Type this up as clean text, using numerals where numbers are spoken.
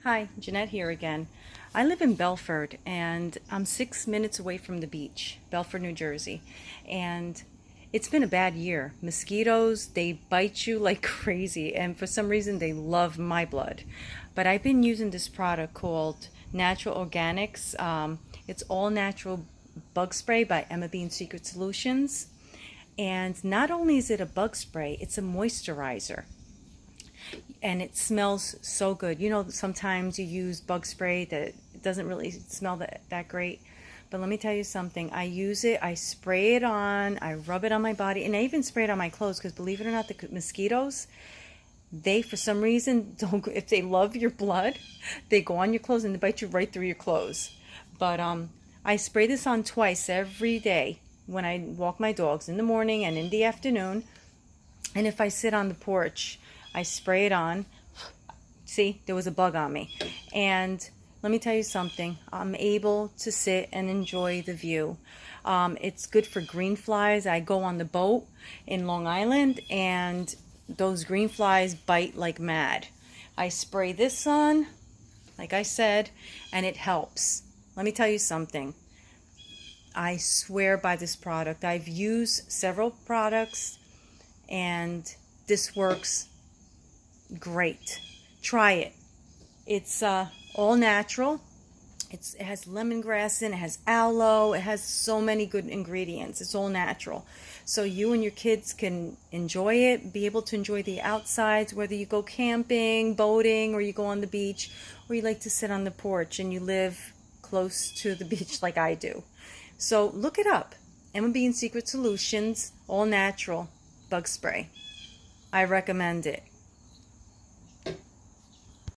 Hi, Jeanette here again. I live in Belford and I'm 6 minutes away from the beach, Belford, New Jersey. And it's been a bad year. Mosquitoes, they bite you like crazy, and for some reason they love my blood. But I've been using this product called Natural Organics. It's all natural bug spray by Emma Bean Secret Solutions. And not only is it a bug spray, it's a moisturizer and it smells so good. You know, sometimes you use bug spray that it doesn't really smell that great. But let me tell you something. I use it, I spray it on, I rub it on my body, and I even spray it on my clothes because believe it or not, the mosquitoes, they, for some reason, don't, if they love your blood, they go on your clothes and they bite you right through your clothes. But I spray this on twice every day when I walk my dogs, in the morning and in the afternoon. And if I sit on the porch, I spray it on. See, there was a bug on me. And let me tell you something. I'm able to sit and enjoy the view. It's good for green flies. I go on the boat in Long Island and those green flies bite like mad. I spray this on, like I said, and it helps. Let me tell you something. I swear by this product. I've used several products and this works great. Try it. It's all natural. It has lemongrass in it, has aloe, it has so many good ingredients. It's all natural. So you and your kids can enjoy it, be able to enjoy the outsides, whether you go camping, boating, or you go on the beach, or you like to sit on the porch and you live close to the beach like I do. So look it up. Emma Bean Secret Solutions, all natural bug spray. I recommend it.